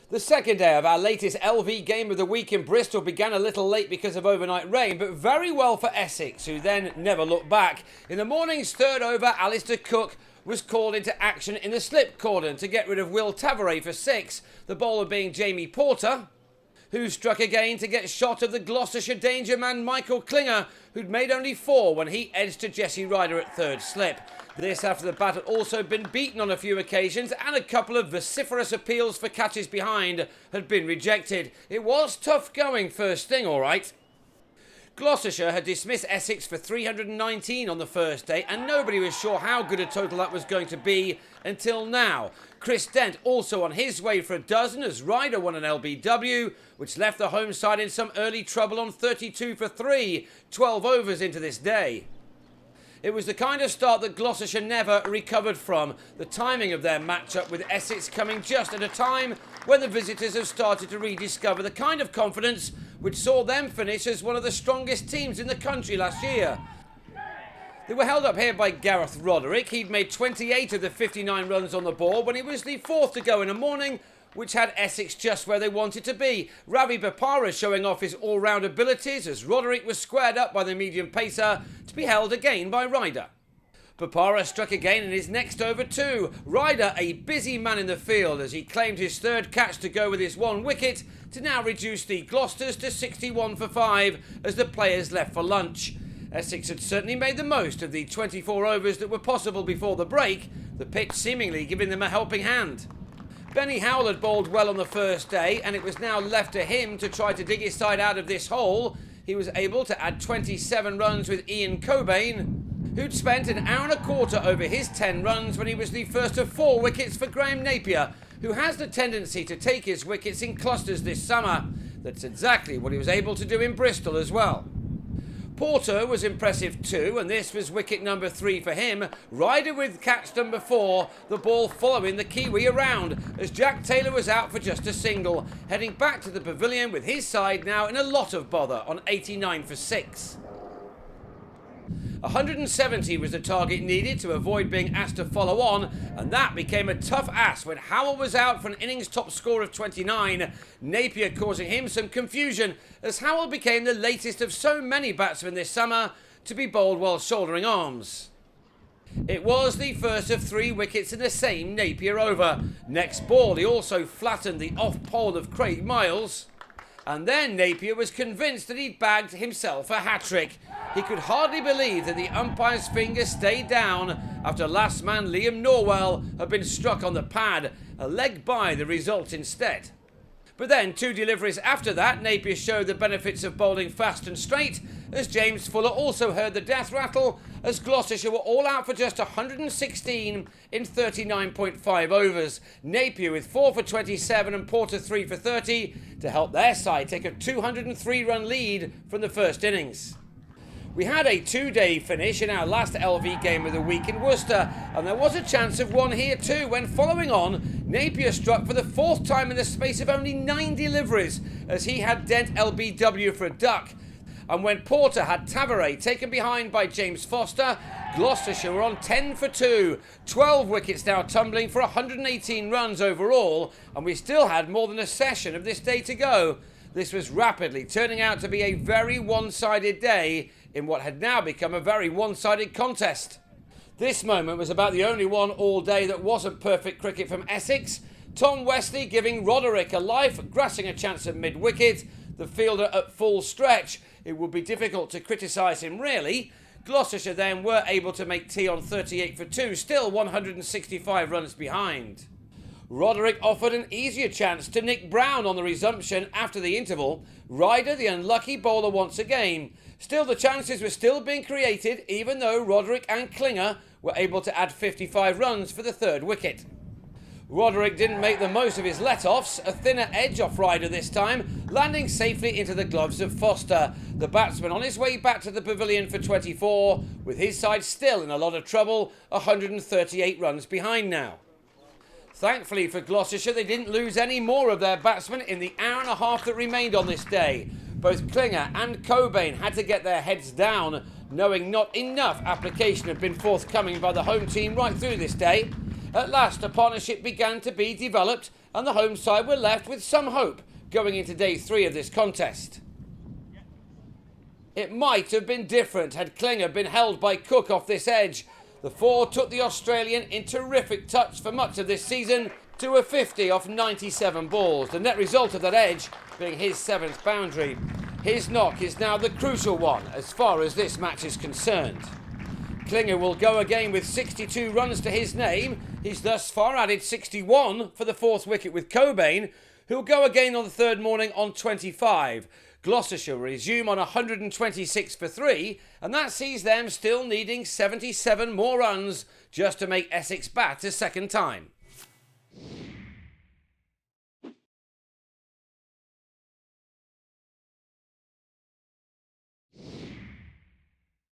The second day of our latest LV game of the week in Bristol began a little late because of overnight rain, but very well for Essex, who then never looked back. In the morning's third over, Alistair Cook was called into action in the slip cordon to get rid of Will Tavares for 6, the bowler being Jamie Porter, who struck again to get shot of the Gloucestershire danger man Michael Klinger, who'd made only 4 when he edged to Jesse Ryder at third slip. This after the bat had also been beaten on a few occasions and a couple of vociferous appeals for catches behind had been rejected. It was tough going first thing, all right. Gloucestershire had dismissed Essex for 319 on the first day, and nobody was sure how good a total that was going to be until now. Chris Dent also on his way for a dozen as Ryder won an LBW, which left the home side in some early trouble on 32 for 3, 12 overs into this day. It was the kind of start that Gloucestershire never recovered from, the timing of their matchup with Essex coming just at a time when the visitors have started to rediscover the kind of confidence which saw them finish as one of the strongest teams in the country last year. They were held up here by Gareth Roderick. He'd made 28 of the 59 runs on the board when he was the 4th to go in a morning which had Essex just where they wanted to be. Ravi Bopara showing off his all-round abilities as Roderick was squared up by the medium pacer to be held again by Ryder. Bopara struck again in his next over too. Ryder a busy man in the field as he claimed his third catch to go with his 1 wicket to now reduce the Gloucesters to 61 for 5 as the players left for lunch. Essex had certainly made the most of the 24 overs that were possible before the break, the pitch seemingly giving them a helping hand. Benny Howell had bowled well on the first day, and it was now left to him to try to dig his side out of this hole. He was able to add 27 runs with Ian Cockbain, who'd spent an hour and a quarter over his 10 runs when he was the first of 4 wickets for Graham Napier, who has the tendency to take his wickets in clusters this summer. That's exactly what he was able to do in Bristol as well. Porter was impressive too, and this was wicket number 3 for him. Ryder with catch number 4, the ball following the Kiwi around as Jack Taylor was out for just a single, heading back to the pavilion with his side now in a lot of bother on 89 for 6. 170 was the target needed to avoid being asked to follow on, and that became a tough ask when Howell was out for an innings top score of 29, Napier causing him some confusion as Howell became the latest of so many batsmen this summer to be bowled while shouldering arms. It was the first of 3 wickets in the same Napier over. Next ball he also flattened the off pole of Craig Miles, and then Napier was convinced that he'd bagged himself a hat-trick. He could hardly believe that the umpire's finger stayed down after last man Liam Norwell had been struck on the pad, a leg by the result instead. But then 2 deliveries after that, Napier showed the benefits of bowling fast and straight as James Fuller also heard the death rattle as Gloucestershire were all out for just 116 in 39.5 overs. Napier with 4 for 27 and Porter 3 for 30 to help their side take a 203-run lead from the first innings. We had a 2-day finish in our last LV game of the week in Worcester, and there was a chance of one here too when, following on, Napier struck for the 4th time in the space of only 9 deliveries as he had Dent LBW for a duck. And when Porter had Tavares taken behind by James Foster, Gloucestershire were on 10 for 2, 12 wickets now tumbling for 118 runs overall, and we still had more than a session of this day to go. This was rapidly turning out to be a very one-sided day in what had now become a very one-sided contest. This moment was about the only one all day that wasn't perfect cricket from Essex. Tom Westley giving Roderick a life, grassing a chance at mid-wicket, the fielder at full stretch. It would be difficult to criticise him really. Gloucestershire then were able to make tea on 38 for 2, still 165 runs behind. Roderick offered an easier chance to Nick Brown on the resumption after the interval. Ryder the unlucky bowler once again. Still, the chances were still being created even though Roderick and Klinger were able to add 55 runs for the 3rd wicket. Roderick didn't make the most of his let-offs, a thinner edge off Ryder this time, landing safely into the gloves of Foster. The batsman on his way back to the pavilion for 24, with his side still in a lot of trouble, 138 runs behind now. Thankfully for Gloucestershire, they didn't lose any more of their batsmen in the hour and a half that remained on this day. Both Klinger and Cockbain had to get their heads down, knowing not enough application had been forthcoming by the home team right through this day. At last a partnership began to be developed and the home side were left with some hope going into day 3 of this contest. It might have been different had Klinger been held by Cook off this edge. The 4 took the Australian in terrific touch for much of this season to a 50 off 97 balls, the net result of that edge being his 7th boundary. His knock is now the crucial one as far as this match is concerned. Klinger will go again with 62 runs to his name. He's thus far added 61 for the 4th wicket with Cockbain, who'll go again on the 3rd morning on 25. Gloucestershire will resume on 126 for 3, and that sees them still needing 77 more runs just to make Essex bat a second time.